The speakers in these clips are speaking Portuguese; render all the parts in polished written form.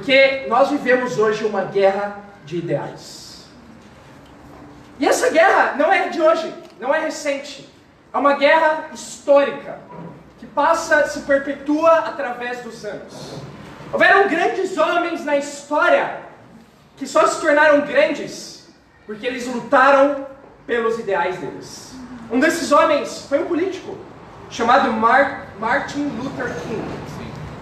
Porque nós vivemos hoje uma guerra de ideais. E essa guerra não é de hoje, não é recente. É uma guerra histórica, que se perpetua através dos anos. Houveram grandes homens na história que só se tornaram grandes porque eles lutaram pelos ideais deles. Um desses homens foi um político chamado Martin Luther King.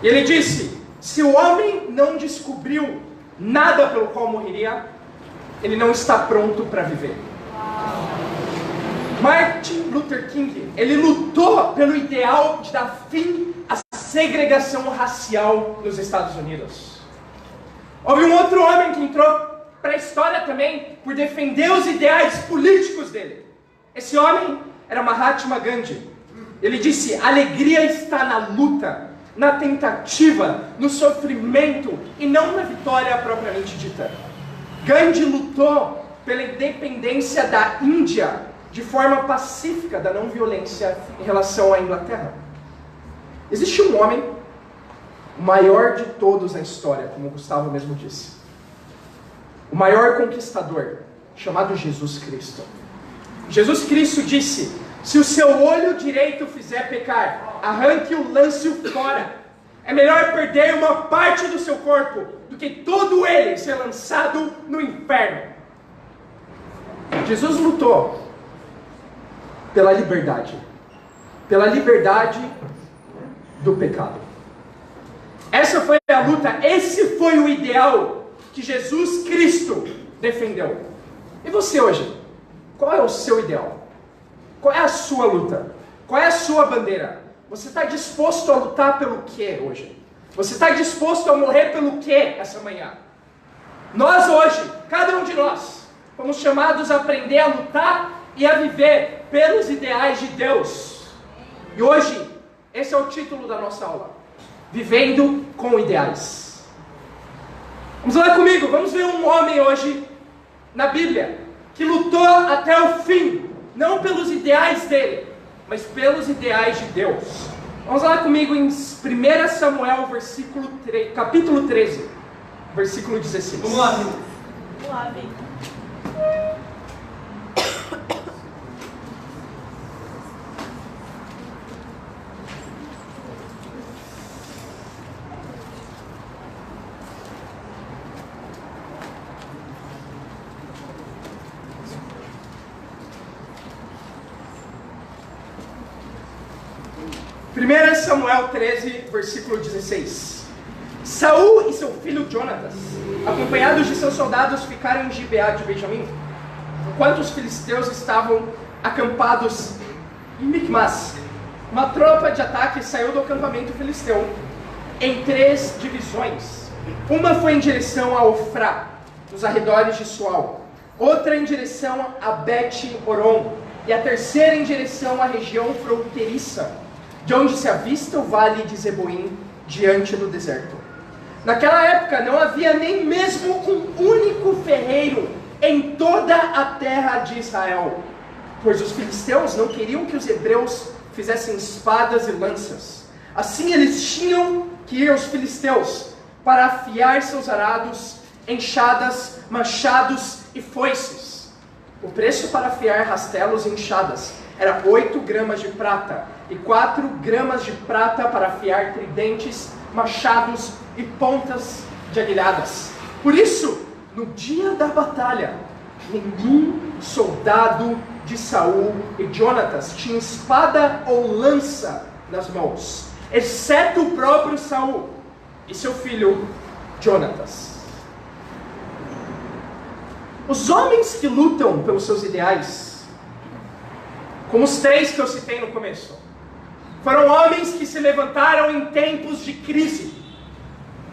E ele disse: se o homem não descobriu nada pelo qual morreria, ele não está pronto para viver. Martin Luther King, ele lutou pelo ideal de dar fim à segregação racial nos Estados Unidos. Houve um outro homem que entrou para a história também por defender os ideais políticos dele. Esse homem era Mahatma Gandhi. Ele disse: alegria está na luta, na tentativa, no sofrimento e não na vitória propriamente dita. Gandhi lutou pela independência da Índia de forma pacífica, da não violência em relação à Inglaterra. Existe um homem, o maior de todos na história, como Gustavo mesmo disse. O maior conquistador, chamado Jesus Cristo. Jesus Cristo disse: se o seu olho direito fizer pecar, arranque-o, lance-o fora. É melhor perder uma parte do seu corpo do que todo ele ser lançado no inferno. Jesus lutou pela liberdade do pecado. Essa foi a luta, esse foi o ideal que Jesus Cristo defendeu. E você hoje? Qual é o seu ideal? Qual é a sua luta? Qual é a sua bandeira? Você está disposto a lutar pelo que hoje? Você está disposto a morrer pelo que essa manhã? Nós hoje, cada um de nós, fomos chamados a aprender a lutar e a viver pelos ideais de Deus. E hoje, esse é o título da nossa aula: Vivendo com Ideais. Vamos lá comigo, vamos ver um homem hoje na Bíblia que lutou até o fim, não pelos ideais dele, mas pelos ideais de Deus. Vamos lá comigo em 1 Samuel, capítulo 13, versículo 16. Vamos lá, Vamos lá, Vitor. 1 Samuel 13, versículo 16. Saul e seu filho Jonatas, acompanhados de seus soldados, ficaram em Gibeá de Benjamim, enquanto os filisteus estavam acampados em Micmas. Uma tropa de ataque saiu do acampamento filisteu em 3 divisões. Uma foi em direção a Ofrá, nos arredores de Sual, outra em direção a Bet-Horon, e a terceira em direção à região fronteiriça, de onde se avista o vale de Zeboim, diante do deserto. Naquela época não havia nem mesmo um único ferreiro em toda a terra de Israel, pois os filisteus não queriam que os hebreus fizessem espadas e lanças. Assim eles tinham que ir aos filisteus para afiar seus arados, enxadas, machados e foices. O preço para afiar rastelos e enxadas era 8 gramas de prata, e 4 gramas de prata para afiar tridentes, machados e pontas de aguilhadas. Por isso, no dia da batalha, nenhum soldado de Saul e Jonatas tinha espada ou lança nas mãos, exceto o próprio Saul e seu filho Jonatas. Os homens que lutam pelos seus ideais, como os 3 que eu citei no começo, foram homens que se levantaram em tempos de crise.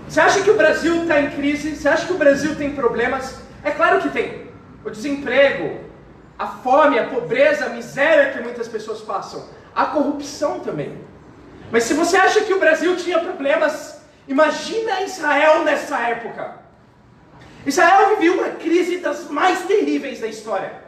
Você acha que o Brasil está em crise? Você acha que o Brasil tem problemas? É claro que tem. O desemprego, a fome, a pobreza, a miséria que muitas pessoas passam, a corrupção também. Mas se você acha que o Brasil tinha problemas, imagina Israel nessa época. Israel vivia uma crise das mais terríveis da história.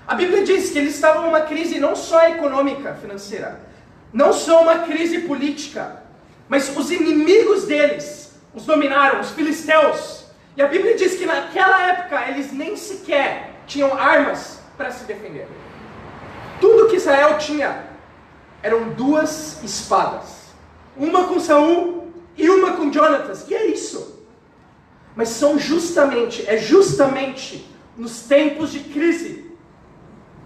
A Bíblia diz que eles estavam numa crise não só econômica, financeira, não só uma crise política, mas os inimigos deles os dominaram, os filisteus. E a Bíblia diz que naquela época eles nem sequer tinham armas para se defender. Tudo que Israel tinha eram 2 espadas. Uma com Saul e uma com Jonatas. E é isso. Mas é justamente nos tempos de crise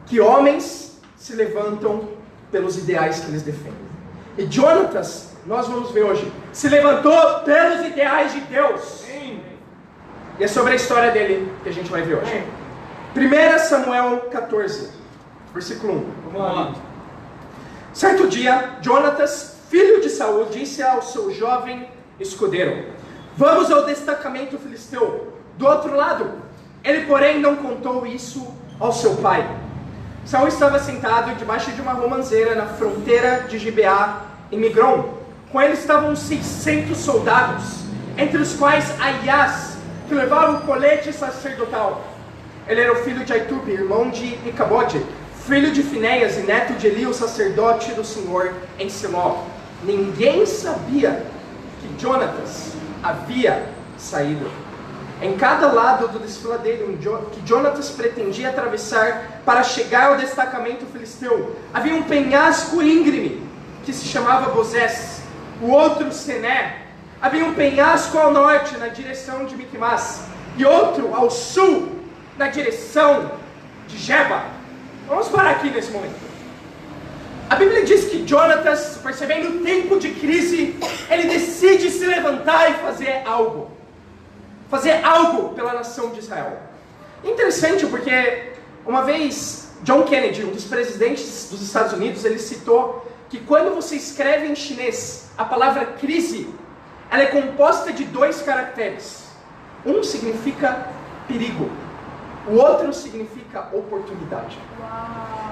que homens se levantam pelos ideais que eles defendem. E Jonatas, nós vamos ver hoje, se levantou pelos ideais de Deus. Sim. E é sobre a história dele que a gente vai ver hoje. 1 Samuel 14, versículo 1. Vamos lá. Certo dia, Jonatas, filho de Saul, disse ao seu jovem escudeiro: vamos ao destacamento filisteu do outro lado. Ele, porém, não contou isso ao seu pai. Saul estava sentado debaixo de uma romanceira na fronteira de Gibeá, em Migron. Com ele estavam 600 soldados, entre os quais Aias, que levava o colete sacerdotal. Ele era o filho de Aitube, irmão de Icabode, filho de Finéias e neto de Eli, o sacerdote do Senhor, em Siló. Ninguém sabia que Jonatas havia saído. Em cada lado do desfiladeiro que Jonatas pretendia atravessar para chegar ao destacamento filisteu, havia um penhasco íngreme, que se chamava Bozés, o outro Sené. Havia um penhasco ao norte, na direção de Miquimás, e outro ao sul, na direção de Geba. Vamos parar aqui nesse momento. A Bíblia diz que Jonatas, percebendo o tempo de crise, ele decide se levantar e fazer algo. Fazer algo pela nação de Israel. Interessante porque uma vez John Kennedy, um dos presidentes dos Estados Unidos, ele citou que quando você escreve em chinês a palavra crise, ela é composta de 2 caracteres. Um significa perigo, o outro significa oportunidade.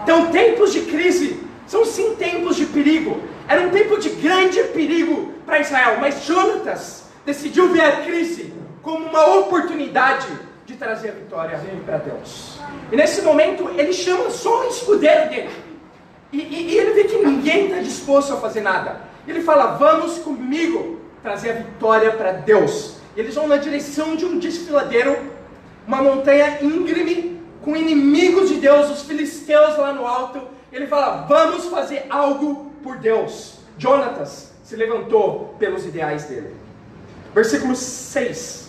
Então, tempos de crise são sim tempos de perigo. Era um tempo de grande perigo para Israel, mas Jonatas decidiu ver a crise como uma oportunidade de trazer a vitória para Deus. E nesse momento ele chama só o escudeiro dele. E ele vê que ninguém está disposto a fazer nada. Ele fala: vamos comigo trazer a vitória para Deus. E eles vão na direção de um desfiladeiro, uma montanha íngreme, com inimigos de Deus, os filisteus lá no alto. Ele fala: vamos fazer algo por Deus. Jonatas se levantou pelos ideais dele. Versículo 6.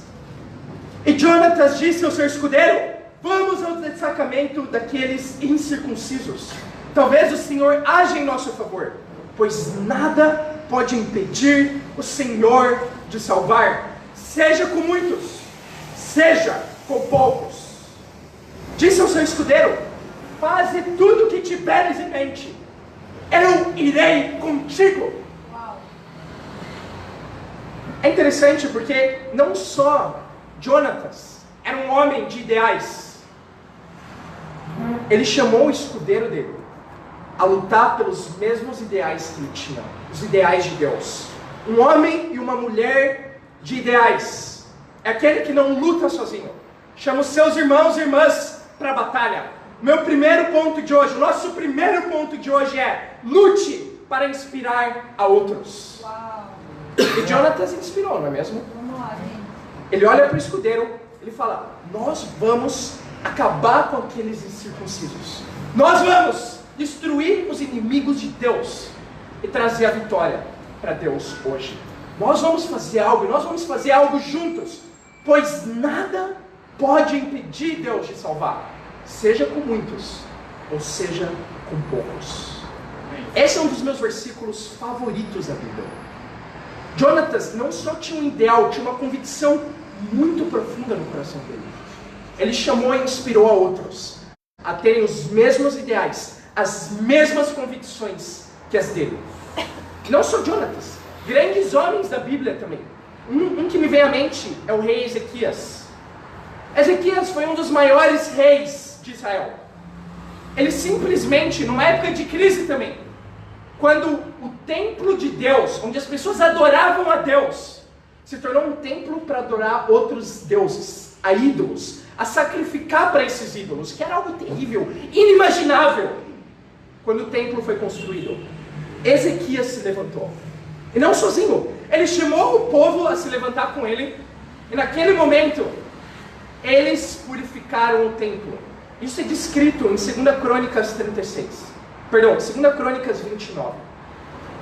E Jonatas disse ao seu escudeiro: vamos ao destacamento daqueles incircuncisos. Talvez o Senhor haja em nosso favor, pois nada pode impedir o Senhor de salvar, seja com muitos, seja com poucos. Disse ao seu escudeiro: faze tudo o que tiveres em mente, eu irei contigo. É interessante porque não só Jonatas era um homem de ideais, ele chamou o escudeiro dele a lutar pelos mesmos ideais que ele tinha, os ideais de Deus. Um homem e uma mulher de ideais é aquele que não luta sozinho, chama os seus irmãos e irmãs para a batalha. O nosso primeiro ponto de hoje é: lute para inspirar a outros. Uau. E Jonatas inspirou, não é mesmo? Vamos lá, gente. Ele olha para o escudeiro, ele fala: nós vamos acabar com aqueles incircuncisos. Nós vamos destruir os inimigos de Deus e trazer a vitória para Deus hoje. Nós vamos fazer algo, nós vamos fazer algo juntos, pois nada pode impedir Deus de salvar, seja com muitos ou seja com poucos. Esse é um dos meus versículos favoritos da Bíblia. Jonatas não só tinha um ideal, tinha uma convicção muito profunda no coração dele. Ele chamou e inspirou a outros a terem os mesmos ideais, as mesmas convicções que as dele. Não só Jonatas, grandes homens da Bíblia também. Um que me vem à mente é o rei Ezequias. Ezequias foi um dos maiores reis de Israel. Ele simplesmente, numa época de crise também, quando o templo de Deus, onde as pessoas adoravam a Deus, se tornou um templo para adorar outros deuses, a ídolos, a sacrificar para esses ídolos, que era algo terrível, inimaginável. Quando o templo foi construído, Ezequias se levantou. E não sozinho, ele chamou o povo a se levantar com ele, e naquele momento, eles purificaram o templo. Isso é descrito em 2 Crônicas 36. Perdão, 2 Crônicas 29.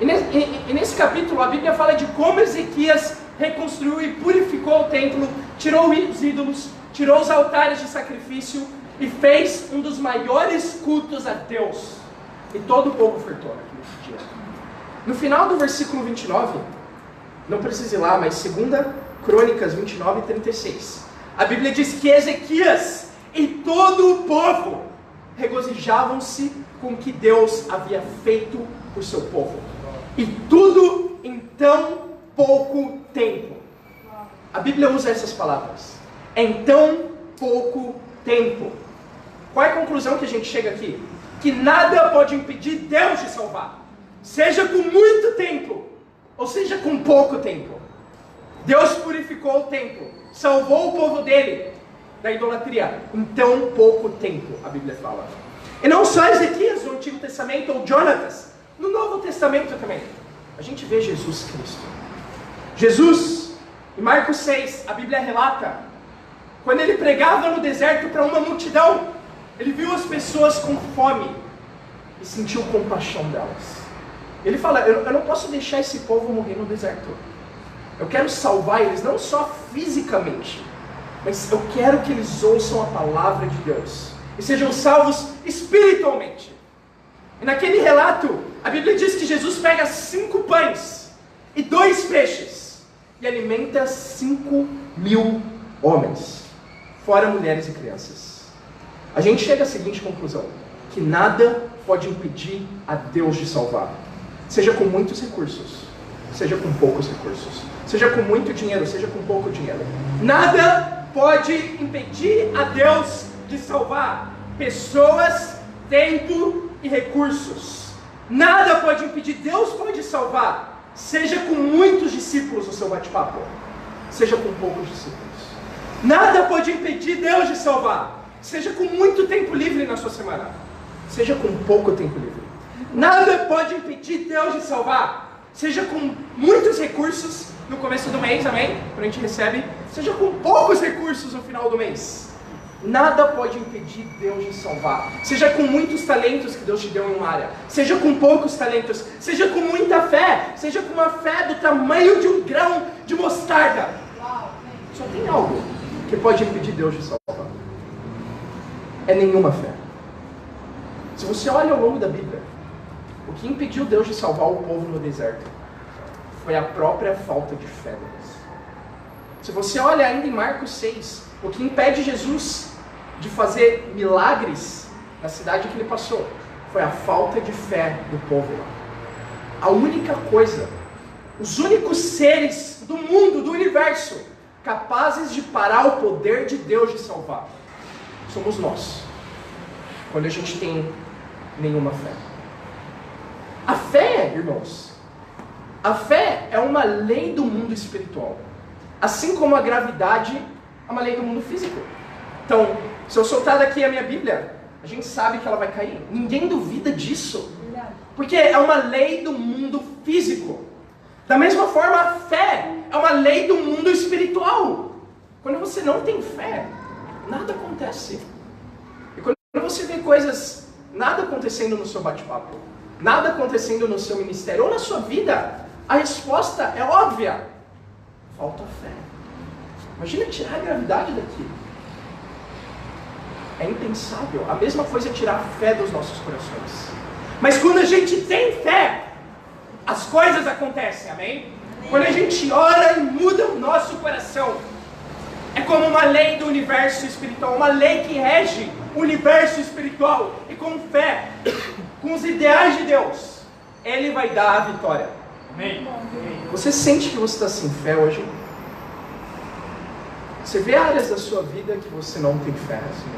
E nesse capítulo, a Bíblia fala de como Ezequias reconstruiu e purificou o templo, tirou os ídolos, tirou os altares de sacrifício e fez um dos maiores cultos a Deus. E todo o povo ofertou naquele dia. No final do versículo 29, não precisa ir lá, mas 2 Crônicas 29 e 36. A Bíblia diz que Ezequias e todo o povo regozijavam-se com o que Deus havia feito por seu povo. E tudo em tão pouco tempo. A Bíblia usa essas palavras. Em tão pouco tempo. Qual é a conclusão que a gente chega aqui? Que nada pode impedir Deus de salvar. Seja com muito tempo, ou seja com pouco tempo. Deus purificou o templo, salvou o povo dele da idolatria em tão pouco tempo, a Bíblia fala. E não só Ezequias no Antigo Testamento ou Jonatas, no Novo Testamento também. A gente vê Jesus Cristo. Jesus, em Marcos 6, a Bíblia relata, quando ele pregava no deserto para uma multidão, ele viu as pessoas com fome e sentiu compaixão delas. Ele fala, eu não posso deixar esse povo morrer no deserto. Eu quero salvar eles, não só fisicamente, mas eu quero que eles ouçam a palavra de Deus e sejam salvos espiritualmente. E naquele relato, a Bíblia diz que Jesus pega 5 pães e 2 peixes e alimenta 5.000 homens, fora mulheres e crianças. A gente chega à seguinte conclusão, que nada pode impedir a Deus de salvar, seja com muitos recursos, seja com poucos recursos, seja com muito dinheiro, seja com pouco dinheiro. Nada pode impedir a Deus de salvar pessoas, tempo e recursos. Nada pode impedir, Deus pode salvar, seja com muitos discípulos no seu bate-papo, seja com poucos discípulos. Nada pode impedir Deus de salvar, seja com muito tempo livre na sua semana, seja com pouco tempo livre. Nada pode impedir Deus de salvar, seja com muitos recursos no começo do mês, amém? Quando a gente recebe, seja com poucos recursos no final do mês. Nada pode impedir Deus de salvar, seja com muitos talentos que Deus te deu em uma área, seja com poucos talentos, seja com muita fé, seja com uma fé do tamanho de um grão de mostarda. Só tem algo que pode impedir Deus de salvar. É nenhuma fé. Se você olha ao longo da Bíblia, o que impediu Deus de salvar o povo no deserto foi a própria falta de fé deles. Se você olha ainda em Marcos 6, o que impede Jesus de fazer milagres na cidade que ele passou foi a falta de fé do povo lá. A única coisa, os únicos seres do mundo, do universo, capazes de parar o poder de Deus de salvar, somos nós, quando a gente tem nenhuma fé. A fé, irmãos, a fé é uma lei do mundo espiritual, assim como a gravidade é uma lei do mundo físico. Então, se eu soltar daqui a minha Bíblia, a gente sabe que ela vai cair. Ninguém duvida disso, porque é uma lei do mundo físico. Da mesma forma, a fé é uma lei do mundo espiritual. Quando você não tem fé, nada acontece. E quando você vê coisas, nada acontecendo no seu bate-papo, nada acontecendo no seu ministério ou na sua vida, a resposta é óbvia: falta fé. Imagina tirar a gravidade daqui. É impensável. A mesma coisa é tirar a fé dos nossos corações. Mas quando a gente tem fé, as coisas acontecem, amém? Quando a gente ora e muda o nosso coração, é como uma lei do universo espiritual, uma lei que rege o universo espiritual. E com fé, com os ideais de Deus, Ele vai dar a vitória. Amém? Você sente que você está sem fé hoje? Você vê áreas da sua vida que você não tem fé, assim?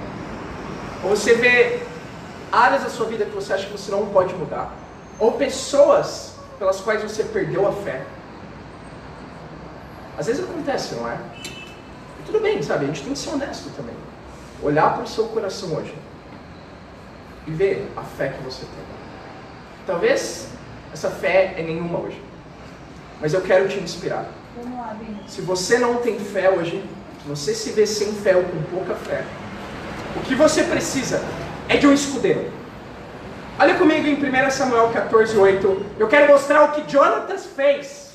Ou você vê áreas da sua vida que você acha que você não pode mudar? Ou pessoas pelas quais você perdeu a fé? Às vezes acontece, não é? E tudo bem, sabe? A gente tem que ser honesto também. Olhar para o seu coração hoje e ver a fé que você tem. Talvez essa fé é nenhuma hoje. Mas eu quero te inspirar. Vamos lá, Vini. Se você não tem fé hoje, se você se vê sem fé ou com pouca fé, o que você precisa é de um escudeiro. Olha comigo em 1 Samuel 14:8. Eu quero mostrar o que Jonatas fez,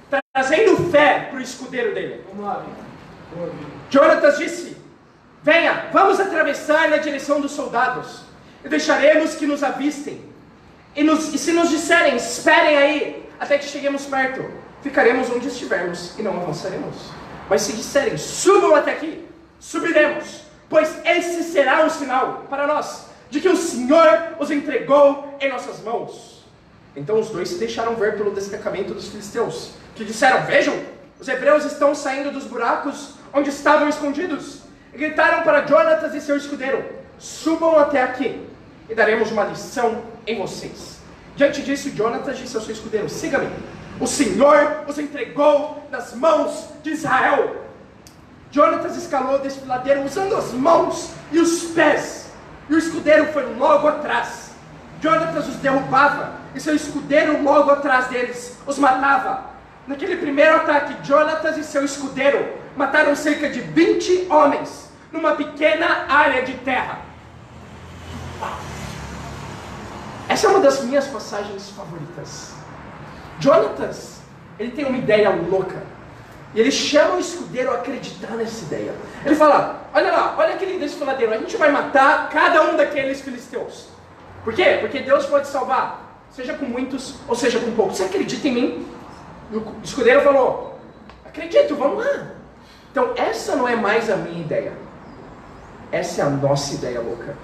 trazendo fé para o escudeiro dele. Vamos lá, Vini. Jonatas disse: venha, vamos atravessar na direção dos soldados, e deixaremos que nos avistem. E se nos disserem, esperem aí, até que cheguemos perto, ficaremos onde estivermos e não avançaremos. Mas se disserem, subam até aqui, subiremos, pois esse será um sinal para nós, de que o Senhor os entregou em nossas mãos. Então os dois se deixaram ver pelo destacamento dos filisteus, que disseram: vejam, os hebreus estão saindo dos buracos onde estavam escondidos. E gritaram para Jonatas e seu escudeiro: subam até aqui, e daremos uma lição em vocês. Diante disso, Jonatas disse ao seu escudeiro: siga-me, o Senhor os entregou nas mãos de Israel. Jonatas escalou o desfiladeiro usando as mãos e os pés, e o escudeiro foi logo atrás. Jonatas os derrubava, e seu escudeiro logo atrás deles os matava. Naquele primeiro ataque, Jonatas e seu escudeiro mataram cerca de 20 homens numa pequena área de terra. Essa é uma das minhas passagens favoritas. Jonatas, ele tem uma ideia louca. E ele chama o escudeiro a acreditar nessa ideia. Ele fala: olha lá, olha aquele desfiladeiro, a gente vai matar cada um daqueles filisteus. Por quê? Porque Deus pode salvar, seja com muitos ou seja com poucos. Você acredita em mim? E o escudeiro falou: acredito, vamos lá. Então essa não é mais a minha ideia. Essa é a nossa ideia louca.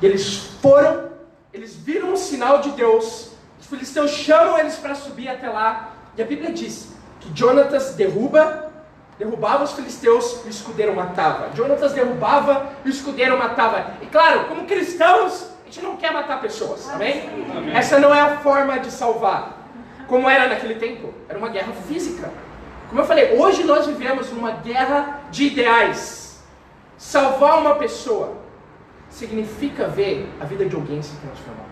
E eles foram, eles viram um sinal de Deus. Os filisteus chamam eles para subir até lá. E a Bíblia diz que Jonatas derrubava os filisteus e o escudeiro matava. Jonatas derrubava e o escudeiro matava. E claro, como cristãos, a gente não quer matar pessoas, amém? Amém. Essa não é a forma de salvar. Como era naquele tempo, era uma guerra física. Como eu falei, hoje nós vivemos uma guerra de ideais. Salvar uma pessoa significa ver a vida de alguém se transformar.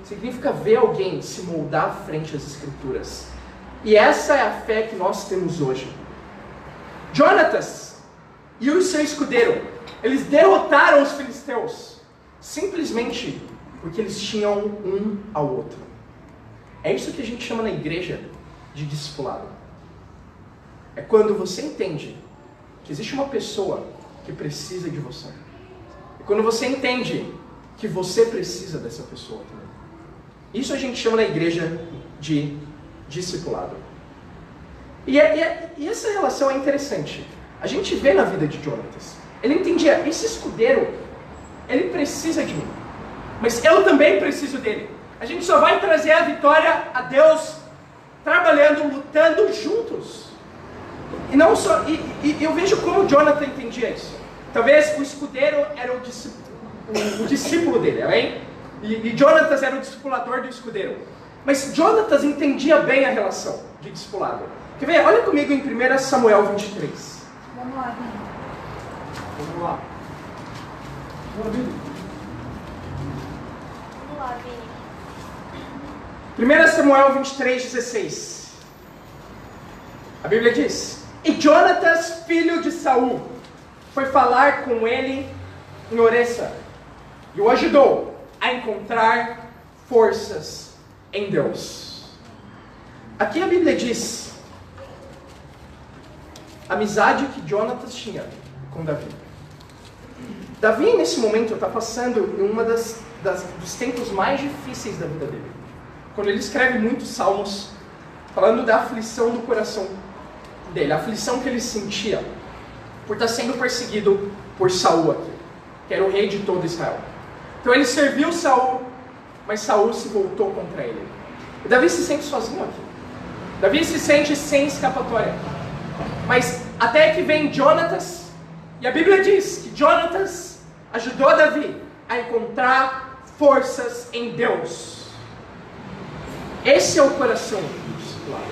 Significa ver alguém se moldar frente às Escrituras. E essa é a fé que nós temos hoje. Jonatas e o seu escudeiro, eles derrotaram os filisteus simplesmente porque eles tinham um ao outro. É isso que a gente chama na igreja de discipulado. É quando você entende que existe uma pessoa que precisa de você. É quando você entende que você precisa dessa pessoa também. Isso a gente chama na igreja de discipulado. E essa relação é interessante. A gente vê na vida de Jonatas. Ele entendia: esse escudeiro, ele precisa de mim, mas eu também preciso dele. A gente só vai trazer a vitória a Deus trabalhando, lutando juntos. E não só. E eu vejo como Jonatas entendia isso. Talvez o escudeiro era o discípulo dele, amém? E Jonatas era o discipulador do escudeiro. Mas Jonatas entendia bem a relação de discipulado. Quer ver? Olha comigo em 1 Samuel 23. Vamos lá, Vini. Vamos lá. Vamos, Vini. Vamos lá, Vini. 1 Samuel 23, 16. A Bíblia diz: e Jonatas, filho de Saul, foi falar com ele em Oressa, e o ajudou a encontrar forças em Deus. Aqui a Bíblia diz a amizade que Jonatas tinha com Davi. Davi, nesse momento, está passando em uma dos tempos mais difíceis da vida dele. Quando ele escreve muitos salmos, falando da aflição do coração dele, a aflição que ele sentia por estar sendo perseguido por Saul aqui, que era o rei de todo Israel. Então ele serviu Saul, mas Saul se voltou contra ele. E Davi se sente sozinho aqui. Davi se sente sem escapatória. Mas até que vem Jonatas, e a Bíblia diz que Jonatas ajudou Davi a encontrar forças em Deus. Esse é o coração do discipulado.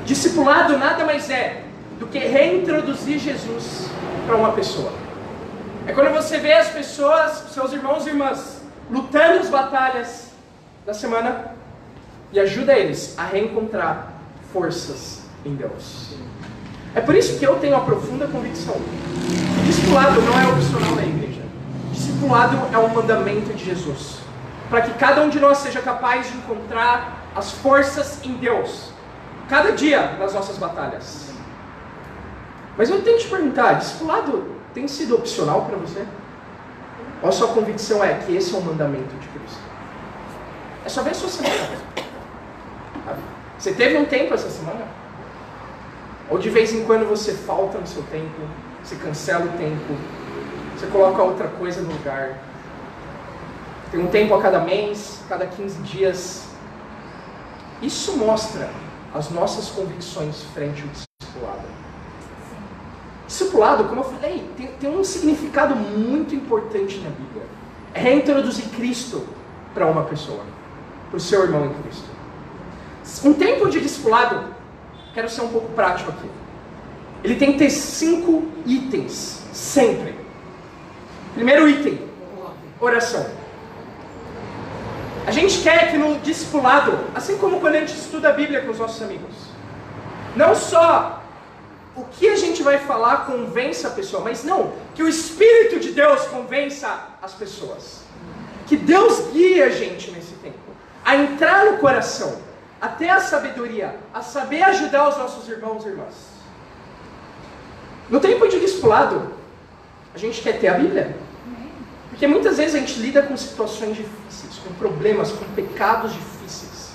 Discipulado nada mais é do que reintroduzir Jesus para uma pessoa. É quando você vê as pessoas, seus irmãos e irmãs, lutando as batalhas da semana, e ajuda eles a reencontrar forças em Deus. É por isso que eu tenho a profunda convicção que discipulado não é opcional na igreja. Discipulado é um mandamento de Jesus, para que cada um de nós seja capaz de encontrar as forças em Deus, cada dia nas nossas batalhas. Mas eu tenho que te perguntar, discipulado tem sido opcional para você? Ou a sua convicção é que esse é um mandamento de Cristo? É só ver a sua semana. Você teve um tempo essa semana? Ou de vez em quando você falta no seu tempo, você cancela o tempo, você coloca outra coisa no lugar. Tem um tempo a cada mês, cada 15 dias. Isso mostra as nossas convicções frente ao discipulado. Discipulado, como eu falei, tem um significado muito importante na Bíblia. É reintroduzir Cristo para uma pessoa, para o seu irmão em Cristo. Um tempo de discipulado, quero ser um pouco prático aqui. Ele tem que ter 5 itens, sempre. Primeiro item, oração. A gente quer que no discipulado, assim como quando a gente estuda a Bíblia com os nossos amigos, não só o que a gente vai falar convença a pessoa, mas não, que o Espírito de Deus convença as pessoas. Que Deus guie a gente nesse tempo, a entrar no coração, até a sabedoria, a saber ajudar os nossos irmãos e irmãs. No tempo de discipulado, a gente quer ter a Bíblia. Porque muitas vezes a gente lida com situações difíceis, com problemas, com pecados difíceis.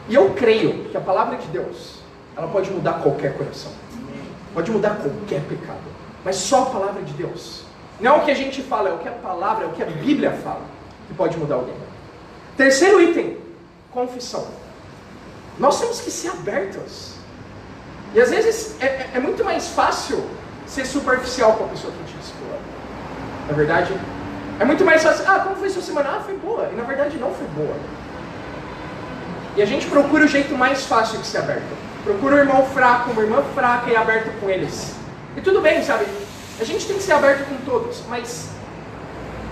E eu creio que a palavra de Deus, ela pode mudar qualquer coração. Pode mudar qualquer pecado. Mas só a palavra de Deus. Não o que a gente fala, é o que a palavra, é o que a Bíblia fala, que pode mudar alguém. Terceiro item, confissão. Nós temos que ser abertos. E às vezes é muito mais fácil ser superficial com a pessoa que te discipula. Na verdade, é muito mais fácil. Como foi sua semana? Foi boa. E na verdade não foi boa. E a gente procura o jeito mais fácil de ser aberto. Procura um irmão fraco, uma irmã fraca e aberto com eles. E tudo bem, sabe? A gente tem que ser aberto com todos, mas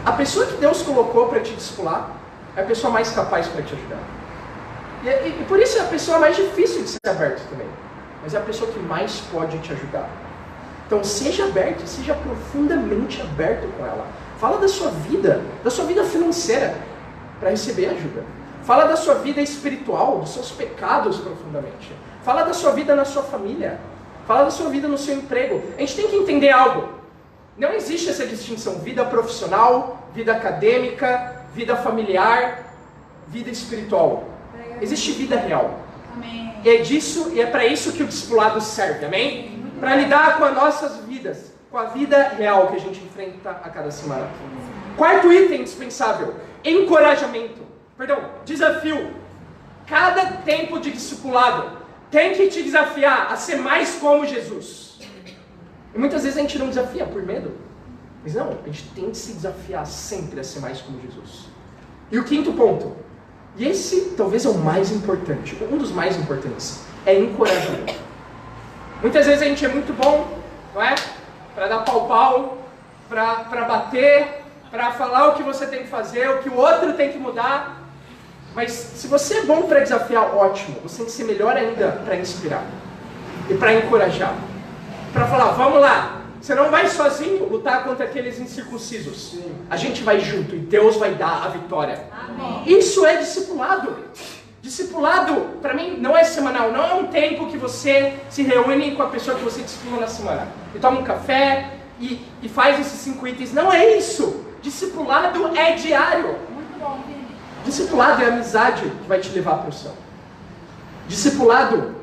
a pessoa que Deus colocou para te discipular é a pessoa mais capaz para te ajudar. E por isso é a pessoa mais difícil de ser aberto também. Mas é a pessoa que mais pode te ajudar. Então seja aberto, seja profundamente aberto com ela. Fala da sua vida financeira, para receber ajuda. Fala da sua vida espiritual, dos seus pecados profundamente. Fala da sua vida na sua família. Fala da sua vida no seu emprego. A gente tem que entender algo. Não existe essa distinção, vida profissional, vida acadêmica, vida familiar, vida espiritual. Existe vida real. Amém. E é para isso que o discipulado serve, amém? Para lidar com as nossas vidas, com a vida real que a gente enfrenta a cada semana. Quarto item indispensável, desafio. Cada tempo de discipulado tem que te desafiar a ser mais como Jesus. E muitas vezes a gente não desafia por medo. Mas não, a gente tem que se desafiar sempre a ser mais como Jesus. E o quinto ponto, e esse talvez é o mais importante, um dos mais importantes, é encorajamento. Muitas vezes a gente é muito bom, não é? Para dar pau, para bater, para falar o que você tem que fazer, o que o outro tem que mudar. Mas se você é bom para desafiar, ótimo. Você tem que ser melhor ainda para inspirar e para encorajar. Para falar, vamos lá, você não vai sozinho lutar contra aqueles incircuncisos. A gente vai junto e Deus vai dar a vitória. Amém. Isso é discipulado. Discipulado, para mim, não é semanal. Não é um tempo que você se reúne com a pessoa que você discipula na semana. E toma um café e faz esses 5 itens. Não é isso. Discipulado é diário. Muito bom, Vini. Discipulado é a amizade que vai te levar para o céu. Discipulado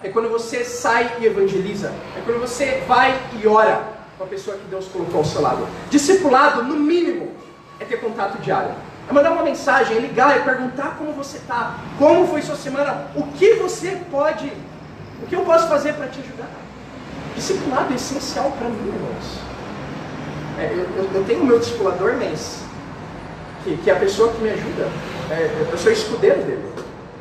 é quando você sai e evangeliza. É quando você vai e ora com a pessoa que Deus colocou ao seu lado. Discipulado, no mínimo, é ter contato diário. É mandar uma mensagem, é ligar, é perguntar como você está, como foi sua semana, o que eu posso fazer para te ajudar. Discipulado é essencial para mim, irmãos. Eu tenho o meu discipulador, mas que é a pessoa que me ajuda. Eu sou escudeiro dele.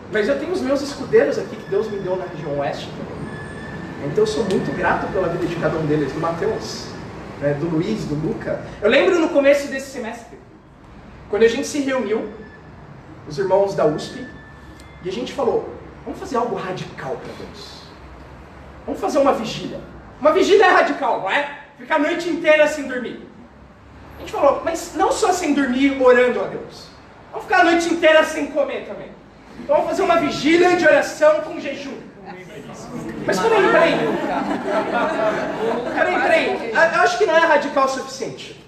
Mas eu tenho os meus escudeiros aqui que Deus me deu na região oeste também. Então eu sou muito grato pela vida de cada um deles, do Mateus, do Luiz, do Luca. Eu lembro no começo desse semestre, quando a gente se reuniu, os irmãos da USP, E a gente falou, vamos fazer algo radical para Deus. Vamos fazer uma vigília. Uma vigília é radical, não é? Ficar a noite inteira sem dormir. A gente falou, mas não só sem dormir, orando a Deus. Vamos ficar a noite inteira sem comer também. Então vamos fazer uma vigília de oração com jejum. Mas peraí. Eu acho que não é radical o suficiente.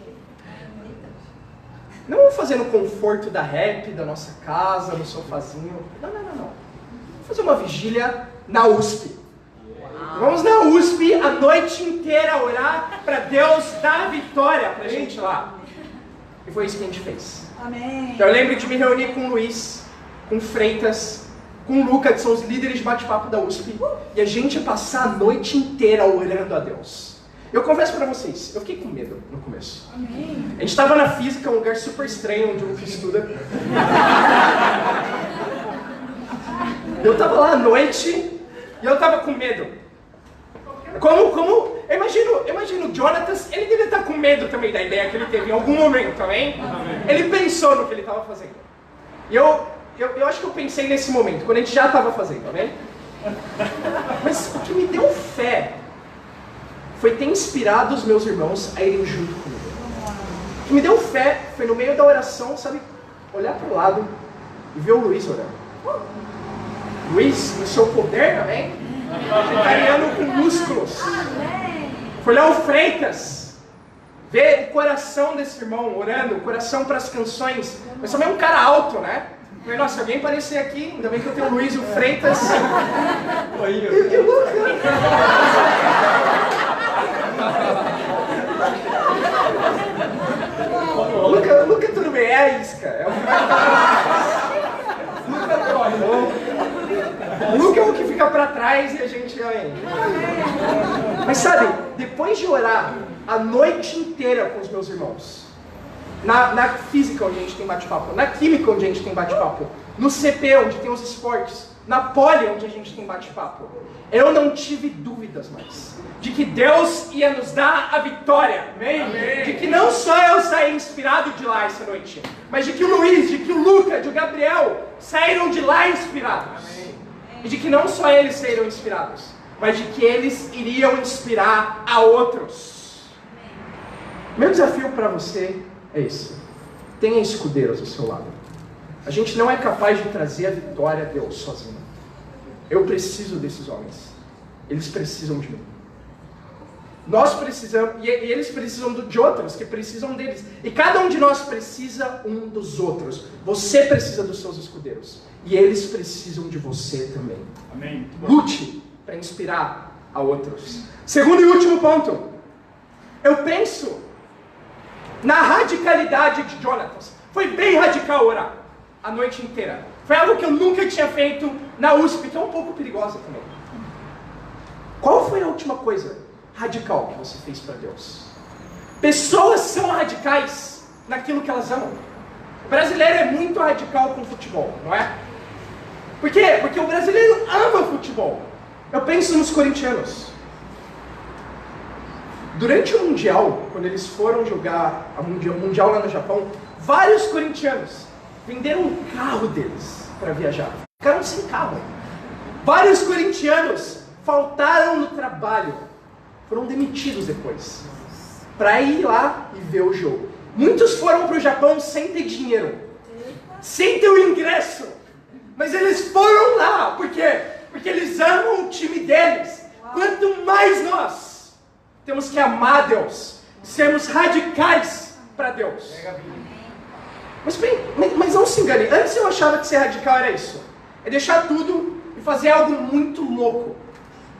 Não vamos fazer no conforto da rap, da nossa casa, no sofazinho. Não. Vamos fazer uma vigília na USP. Vamos na USP a noite inteira orar para Deus dar a vitória pra gente lá. E foi isso que a gente fez. Amém. Então eu lembro de me reunir com o Luiz, com o Freitas, com o Luca, que são os líderes de bate-papo da USP, e a gente ia passar a noite inteira orando a Deus. Eu confesso para vocês, eu fiquei com medo no começo. Amém. A gente estava na física, um lugar super estranho onde o Luca estuda. Eu estava lá à noite e eu estava com medo. Eu imagino o Jonatas, ele devia estar com medo também da ideia que ele teve em algum momento, amém? Ele pensou no que ele estava fazendo. E eu acho que eu pensei nesse momento, quando a gente já estava fazendo, amém? Mas o que me deu fé foi ter inspirado os meus irmãos a irem junto comigo. O que me deu fé foi no meio da oração, sabe? Olhar para o lado e ver o Luiz orando. Luiz, no seu poder, amém? Italiano com músculos. Foi olhar o Freitas, ver o coração desse irmão orando, o coração para as canções. Mas também é um cara alto, né? Falei, nossa, alguém aparecer aqui, ainda bem que eu tenho o Luiz e o Freitas. E o Luca? Luca, tudo bem, é a isca. É o que vai Luca é o que fica pra trás e a gente vem. Mas sabe, depois de orar a noite inteira com os meus irmãos, na física onde a gente tem bate-papo, na química onde a gente tem bate-papo, no CP onde tem os esportes, na poli onde a gente tem bate-papo, eu não tive dúvidas mais de que Deus ia nos dar a vitória. Amém? De que não só eu saí inspirado de lá essa noite, mas de que o Luiz, de que o Luca, de que o Gabriel saíram de lá inspirados. E de que não só eles saíram inspirados, mas de que eles iriam inspirar a outros. Meu desafio para você é esse. Tenha escudeiros ao seu lado. A gente não é capaz de trazer a vitória a Deus sozinho. Eu preciso desses homens. Eles precisam de mim. Nós precisamos, e eles precisam de outros que precisam deles. E cada um de nós precisa um dos outros. Você precisa dos seus escudeiros. E eles precisam de você também. Amém. Lute para inspirar a outros. Segundo e último ponto. Eu penso na radicalidade de Jonatas. Foi bem radical orar a noite inteira. Foi algo que eu nunca tinha feito na USP, que é um pouco perigosa também. Qual foi a última coisa radical que você fez para Deus? Pessoas são radicais naquilo que elas amam. O brasileiro é muito radical com futebol, não é? Por quê? Porque o brasileiro ama futebol. Eu penso nos corintianos. Durante o Mundial, quando eles foram jogar o Mundial lá no Japão, vários corintianos venderam um carro deles para viajar. Ficaram sem carro. Vários corintianos faltaram no trabalho. Foram demitidos depois. Para ir lá e ver o jogo. Muitos foram para o Japão sem ter dinheiro. Sem ter o ingresso. Mas eles foram lá. Por quê? Porque eles amam o time deles. Quanto mais nós temos que amar Deus, sermos radicais para Deus. Mas não se engane, antes eu achava que ser radical era isso. É deixar tudo e fazer algo muito louco.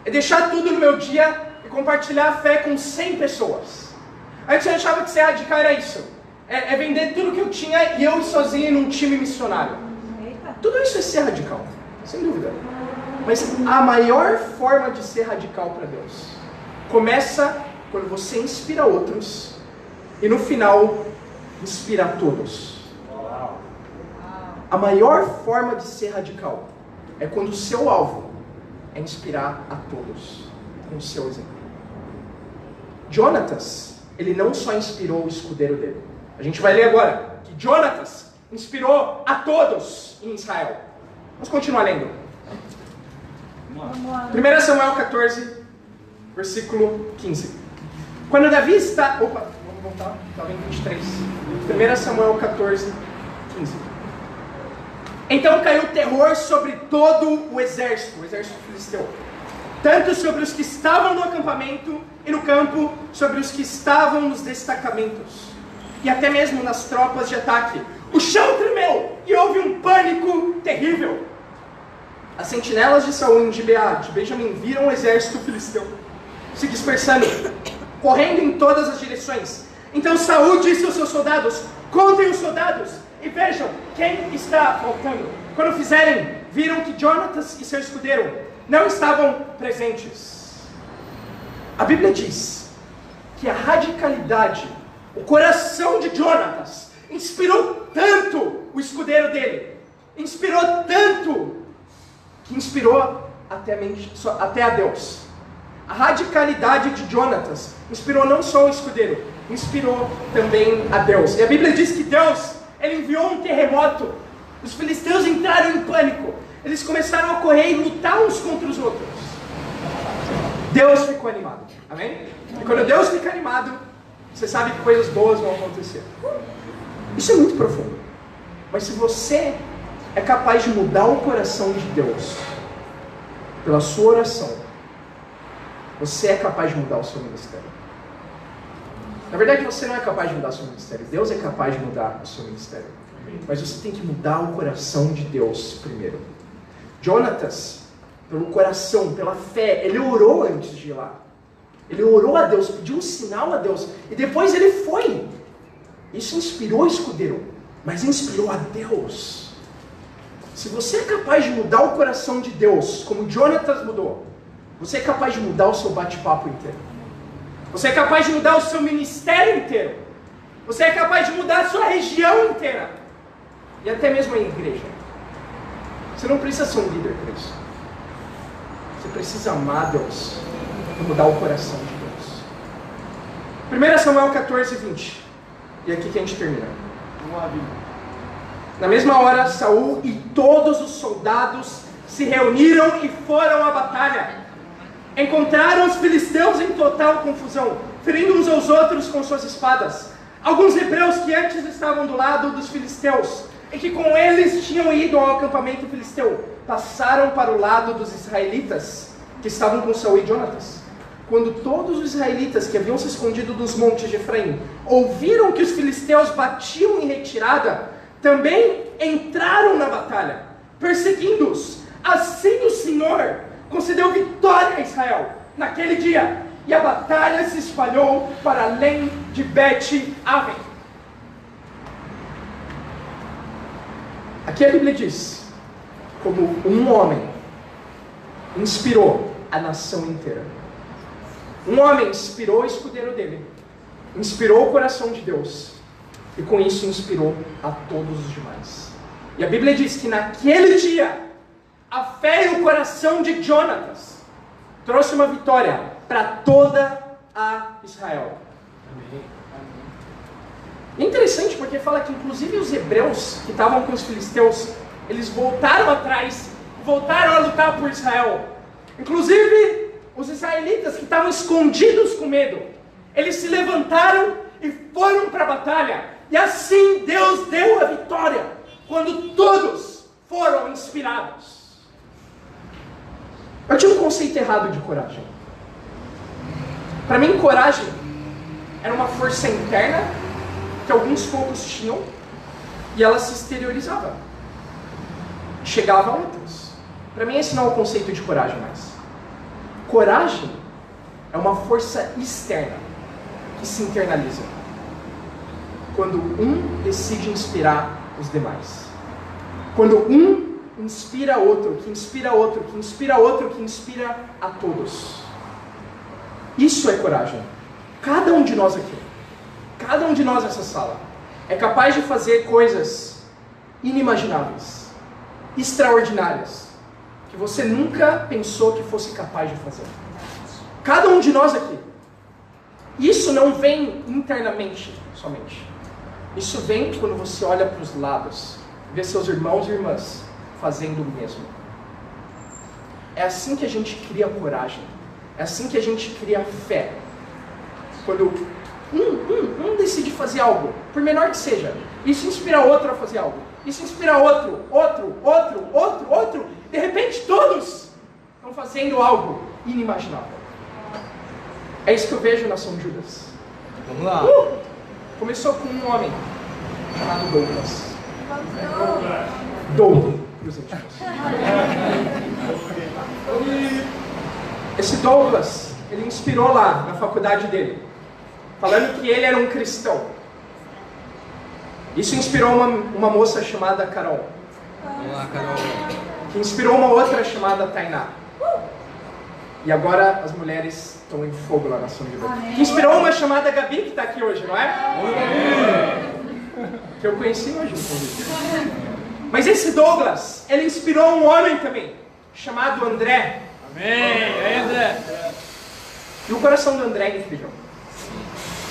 É deixar tudo no meu dia e compartilhar a fé com 100 pessoas. Antes eu achava que ser radical era isso. É vender tudo que eu tinha e eu sozinho num time missionário. Tudo isso é ser radical, sem dúvida. Mas a maior forma de ser radical para Deus começa quando você inspira outros e no final inspira a todos. A maior forma de ser radical é quando o seu alvo é inspirar a todos com o seu exemplo. Jonatas, ele não só inspirou o escudeiro dele. A gente vai ler agora que Jonatas inspirou a todos em Israel. Vamos continuar lendo. Vamos lá. 1 Samuel 14, versículo 15. Quando Davi está... Opa, vamos voltar. Estava em 23. 1 Samuel 14, 15. Então caiu terror sobre todo o exército filisteu. Tanto sobre os que estavam no acampamento e no campo, sobre os que estavam nos destacamentos. E até mesmo nas tropas de ataque. O chão tremeu e houve um pânico terrível. As sentinelas de Saul em Gibeá de Benjamim viram o exército filisteu se dispersando, correndo em todas as direções. Então Saul disse aos seus soldados: contem os soldados e vejam quem está faltando. Quando fizerem, viram que Jonatas e seu escudeiro não estavam presentes. A Bíblia diz que a radicalidade, o coração de Jonatas, inspirou tanto o escudeiro dele, inspirou tanto, que inspirou até a Deus. A radicalidade de Jonatas inspirou não só o escudeiro, inspirou também a Deus. E a Bíblia diz que Deus, ele enviou um terremoto. Os filisteus entraram em pânico. Eles começaram a correr e lutar uns contra os outros. Deus ficou animado. Amém? E quando Deus fica animado, você sabe que coisas boas vão acontecer. Isso é muito profundo. Mas se você é capaz de mudar o coração de Deus pela sua oração, você é capaz de mudar o seu ministério. Na verdade, você não é capaz de mudar o seu ministério. Deus é capaz de mudar o seu ministério. Mas você tem que mudar o coração de Deus primeiro. Jonatas, pelo coração, pela fé, ele orou antes de ir lá. Ele orou a Deus, pediu um sinal a Deus. E depois ele foi. Isso inspirou o escudeiro, mas inspirou a Deus. Se você é capaz de mudar o coração de Deus, como Jonatas mudou, você é capaz de mudar o seu bate-papo inteiro. Você é capaz de mudar o seu ministério inteiro. Você é capaz de mudar a sua região inteira. E até mesmo a igreja. Você não precisa ser um líder para isso. Você precisa amar Deus e mudar o coração de Deus. 1 Samuel 14, 20. E aqui que a gente termina. Vamos lá, Bíblia. Na mesma hora, Saul e todos os soldados se reuniram e foram à batalha. Encontraram os filisteus em total confusão, ferindo uns aos outros com suas espadas. Alguns hebreus que antes estavam do lado dos filisteus, e que com eles tinham ido ao acampamento filisteu, passaram para o lado dos israelitas, que estavam com Saul e Jonatas. Quando todos os israelitas que haviam se escondido dos montes de Efraim ouviram que os filisteus batiam em retirada, também entraram na batalha, perseguindo-os. Assim o Senhor concedeu vitória a Israel naquele dia, e a batalha se espalhou para além de Bet-Aven. Aqui a Bíblia diz como um homem inspirou a nação inteira. Um homem inspirou o escudeiro dele, inspirou o coração de Deus, e com isso inspirou a todos os demais. E a Bíblia diz que naquele dia, a fé e o coração de Jonatas trouxe uma vitória para toda a Israel. E é interessante porque fala que inclusive os hebreus que estavam com os filisteus, eles voltaram atrás, voltaram a lutar por Israel. Inclusive os israelitas que estavam escondidos com medo, eles se levantaram e foram para a batalha. E assim Deus deu a vitória, quando todos foram inspirados. Eu tinha um conceito errado de coragem. Para mim, coragem era uma força interna que alguns poucos tinham e ela se exteriorizava. Chegava a outros. Para mim, esse não é o conceito de coragem mais. Coragem é uma força externa que se internaliza. Quando um decide inspirar os demais. Quando um inspira outro, que inspira outro, que inspira outro, que inspira a todos. Isso é coragem. Cada um de nós aqui, cada um de nós nessa sala, é capaz de fazer coisas inimagináveis, extraordinárias, que você nunca pensou que fosse capaz de fazer. Cada um de nós aqui. Isso não vem internamente somente. Isso vem quando você olha para os lados, vê seus irmãos e irmãs fazendo o mesmo. É assim que a gente cria coragem. É assim que a gente cria fé. Quando um decide fazer algo, por menor que seja, isso inspira outro a fazer algo. Isso inspira outro. De repente todos estão fazendo algo inimaginável. É isso que eu vejo na São Judas. Vamos lá. Começou com um homem chamado Douglas. Doug, para os íntimos. Esse Douglas, ele inspirou lá na faculdade dele, falando que ele era um cristão. Isso inspirou uma moça chamada Carol. Vamos lá, Carol. Que inspirou uma outra chamada Tainá. E agora as mulheres estão em fogo lá na São Judas. Que inspirou uma chamada Gabi, que está aqui hoje, não é? Que eu conheci hoje no convite. Mas esse Douglas, ele inspirou um homem também, chamado André. Amém. André. E o coração do André é incrível.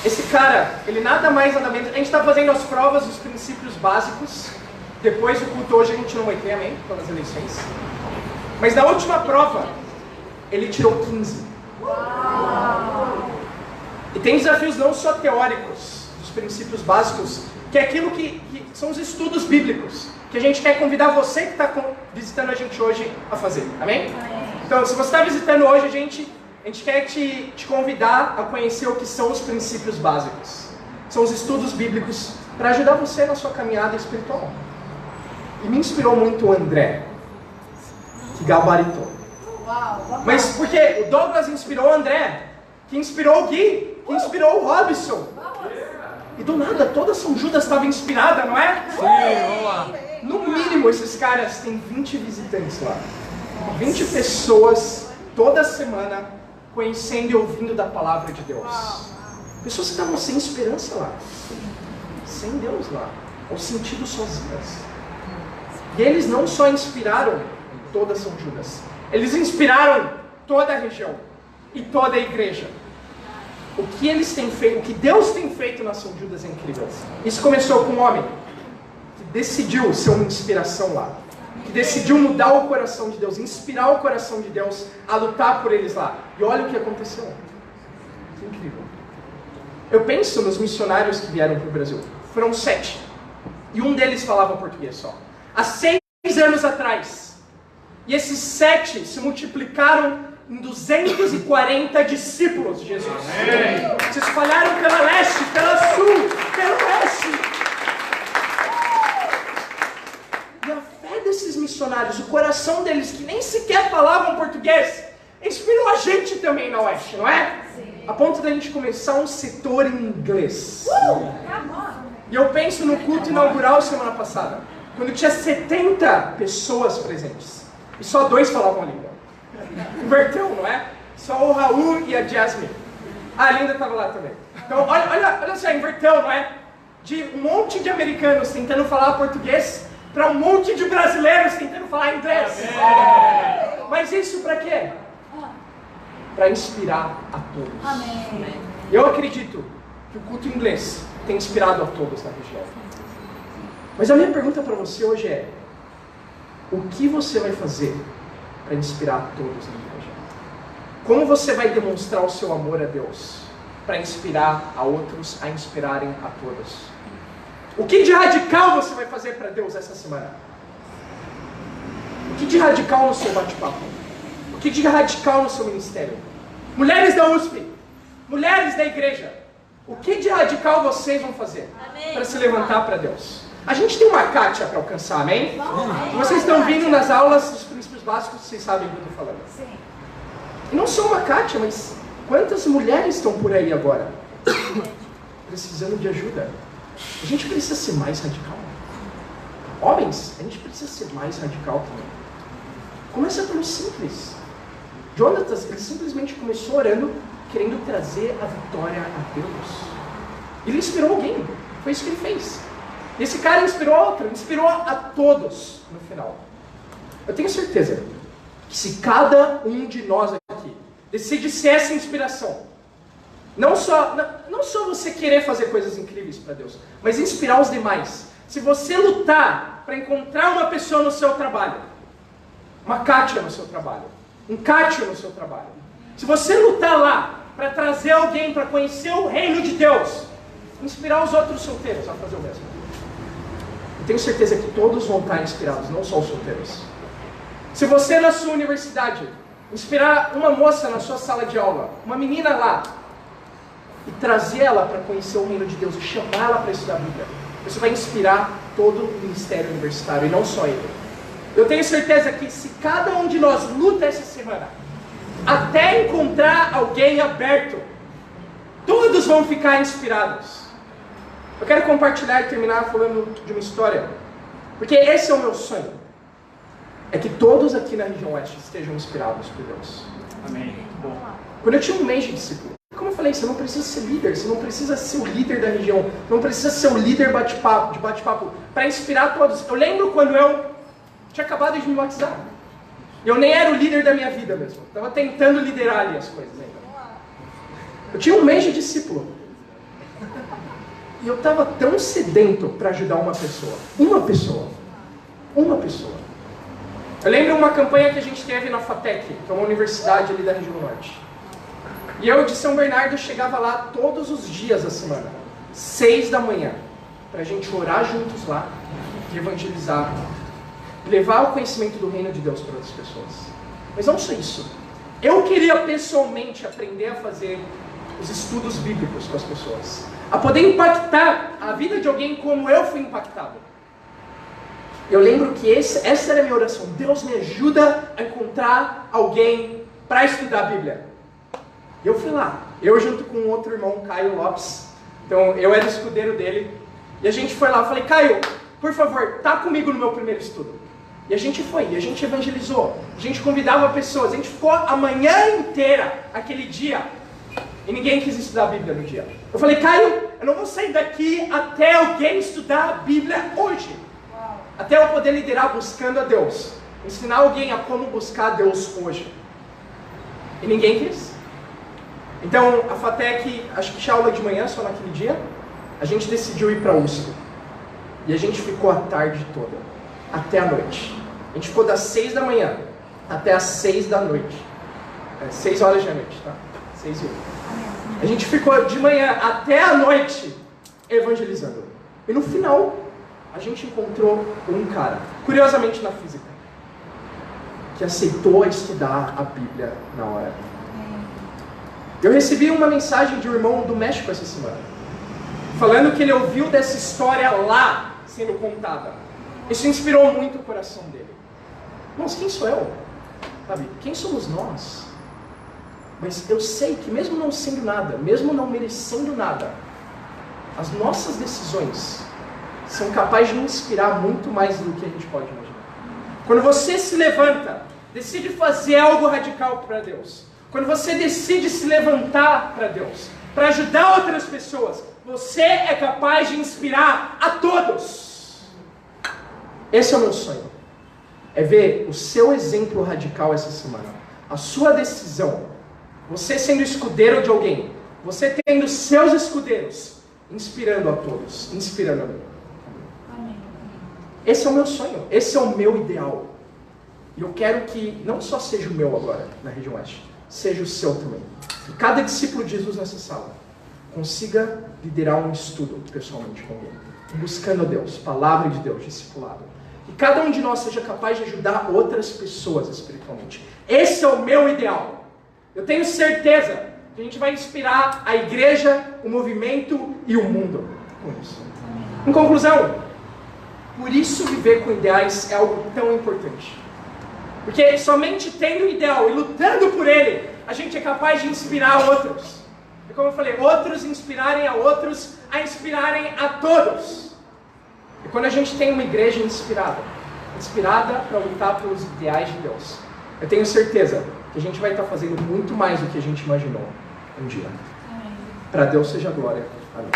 Esse cara, ele nada mais nada menos... A gente está fazendo as provas dos princípios básicos. Depois do culto hoje a gente não vai ter, amém? Pelas eleições. Mas na última prova, ele tirou 15. E tem desafios não só teóricos, dos princípios básicos, que é aquilo que são os estudos bíblicos, que a gente quer convidar você que está visitando a gente hoje a fazer, amém? Então, se você está visitando hoje, a gente quer te convidar a conhecer o que são os princípios básicos. São os estudos bíblicos para ajudar você na sua caminhada espiritual. E me inspirou muito o André, que gabaritou. Mas porque o Douglas inspirou o André, que inspirou o Gui, que inspirou o Robson. E do nada, toda São Judas estava inspirada, não é? Sim, vamos lá. No mínimo, esses caras têm 20 visitantes lá. 20 pessoas, toda semana, conhecendo e ouvindo da palavra de Deus. Pessoas que estavam sem esperança lá. Sem Deus lá. Ou sentido sozinhas. E eles não só inspiraram toda São Judas. Eles inspiraram toda a região. E toda a igreja. O que eles têm feito, o que Deus tem feito na São Judas é incrível. Isso começou com um homem que decidiu ser uma inspiração lá. Que decidiu mudar o coração de Deus, inspirar o coração de Deus a lutar por eles lá. E olha o que aconteceu. Que incrível. Eu penso nos missionários que vieram para o Brasil. Foram 7. E um deles falava português só. Há 6 anos atrás. E esses 7 se multiplicaram em 240 discípulos de Jesus. Amém. Se espalharam pela leste, pela sul, pelo oeste. E a fé desses missionários, o coração deles, que nem sequer falavam português, inspirou a gente também na oeste, não é? Sim. A ponto da gente começar um setor em inglês. E eu penso no culto inaugural semana passada, quando tinha 70 pessoas presentes. E só 2 falavam a língua. Inverteu, não é? Só o Raul e a Jasmine. A Linda estava lá também. Então, olha só, inverteu, não é? De um monte de americanos tentando falar português para um monte de brasileiros tentando falar inglês. Amém. Mas isso para quê? Para inspirar a todos. Amém. Eu acredito que o culto inglês tem inspirado a todos na região. Mas a minha pergunta para você hoje é: o que você vai fazer para inspirar todos na igreja? Como você vai demonstrar o seu amor a Deus para inspirar a outros a inspirarem a todos? O que de radical você vai fazer para Deus essa semana? O que de radical no seu bate-papo? O que de radical no seu ministério? Mulheres da USP, mulheres da igreja, o que de radical vocês vão fazer para se levantar para Deus? A gente tem uma Kátia para alcançar, amém? Vocês estão vindo nas aulas dos princípios básicos, vocês sabem o que eu estou falando. Sim. E não só uma Kátia, mas quantas mulheres estão por aí agora? Precisando de ajuda. A gente precisa ser mais radical. Homens, a gente precisa ser mais radical também. Começa pelo simples. Jonatas, ele simplesmente começou orando, querendo trazer a vitória a Deus. Ele inspirou alguém. Foi isso que ele fez. Esse cara inspirou outro, inspirou a todos no final. Eu tenho certeza que se cada um de nós aqui decide ser essa inspiração, não só você querer fazer coisas incríveis para Deus, mas inspirar os demais. Se você lutar para encontrar uma pessoa no seu trabalho, uma Kátia no seu trabalho, um Kátio no seu trabalho, se você lutar lá para trazer alguém para conhecer o reino de Deus, inspirar os outros solteiros a fazer o mesmo, eu tenho certeza que todos vão estar inspirados, não só os solteiros. Se você na sua universidade inspirar uma moça na sua sala de aula, uma menina lá, e trazer ela para conhecer o reino de Deus e chamar ela para estudar a Bíblia, você vai inspirar todo o ministério universitário e não só ele. Eu tenho certeza que se cada um de nós luta essa semana até encontrar alguém aberto, todos vão ficar inspirados. Eu quero compartilhar e terminar falando de uma história, porque esse é o meu sonho, é que todos aqui na região oeste estejam inspirados por Deus. Amém. Bom. Quando eu tinha um mês de discípulo, como eu falei, você não precisa ser líder, você não precisa ser o líder da região, você não precisa ser o líder de bate-papo para inspirar todos. Eu lembro quando eu tinha acabado de me batizar. Eu nem era o líder da minha vida mesmo. Estava tentando liderar ali as coisas ainda. Eu tinha um mês de discípulo. E eu estava tão sedento para ajudar uma pessoa. Uma pessoa. Uma pessoa. Eu lembro uma campanha que a gente teve na FATEC, que é uma universidade ali da região norte. E eu de São Bernardo chegava lá todos os dias da semana, 6 da manhã, para a gente orar juntos lá, e evangelizar, levar o conhecimento do reino de Deus para outras pessoas. Mas não só isso. Eu queria pessoalmente aprender a fazer os estudos bíblicos com as pessoas, a poder impactar a vida de alguém como eu fui impactado. Eu lembro que essa era a minha oração. Deus me ajuda a encontrar alguém para estudar a Bíblia. E eu fui lá, eu junto com outro irmão, Caio Lopes. Então eu era o escudeiro dele. E a gente foi lá, eu falei, Caio, por favor, tá comigo no meu primeiro estudo. E a gente foi, e a gente evangelizou, a gente convidava pessoas, a gente ficou a manhã inteira, aquele dia, e ninguém quis estudar a Bíblia no dia. Eu falei, Caio, eu não vou sair daqui até alguém estudar a Bíblia hoje. Até eu poder liderar buscando a Deus, ensinar alguém a como buscar a Deus hoje. E ninguém quis. Então, a FATEC, acho que tinha aula de manhã só naquele dia, a gente decidiu ir para a USP. E a gente ficou a tarde toda, até a noite. A gente ficou das 6 da manhã até as 6 da noite. 6 horas da noite, tá? 6 e 8. A gente ficou de manhã até a noite evangelizando. E no final, a gente encontrou um cara, curiosamente na física, que aceitou estudar a Bíblia na hora. Eu recebi uma mensagem de um irmão do México essa semana, falando que ele ouviu dessa história lá sendo contada. Isso inspirou muito o coração dele. Mas quem sou eu? Sabe? Quem somos nós? Mas eu sei que mesmo não sendo nada, mesmo não merecendo nada, as nossas decisões são capazes de inspirar muito mais do que a gente pode imaginar. Quando você se levanta, decide fazer algo radical para Deus, quando você decide se levantar para Deus, para ajudar outras pessoas, você é capaz de inspirar a todos. Esse é o meu sonho. É ver o seu exemplo radical essa semana. A sua decisão. Você sendo escudeiro de alguém. Você tendo seus escudeiros. Inspirando a todos. Inspirando a mim. Esse é o meu sonho. Esse é o meu ideal. E eu quero que não só seja o meu agora, na região oeste, seja o seu também. Que cada discípulo de Jesus nessa sala consiga liderar um estudo pessoalmente com alguém. Buscando a Deus, palavra de Deus, discipulado. E cada um de nós seja capaz de ajudar outras pessoas espiritualmente. Esse é o meu ideal. Eu tenho certeza que a gente vai inspirar a igreja, o movimento e o mundo com isso. Em conclusão, por isso viver com ideais é algo tão importante. Porque somente tendo o ideal e lutando por ele, a gente é capaz de inspirar outros. E como eu falei, outros inspirarem a outros, a inspirarem a todos. E quando a gente tem uma igreja inspirada para lutar pelos ideais de Deus, eu tenho certeza que a gente vai estar fazendo muito mais do que a gente imaginou um dia. Para Deus seja a glória. Amém.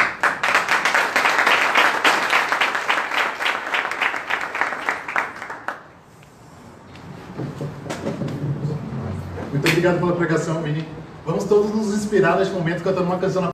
Muito obrigado pela pregação, Vini. Vamos todos nos inspirar neste momento cantando uma canção na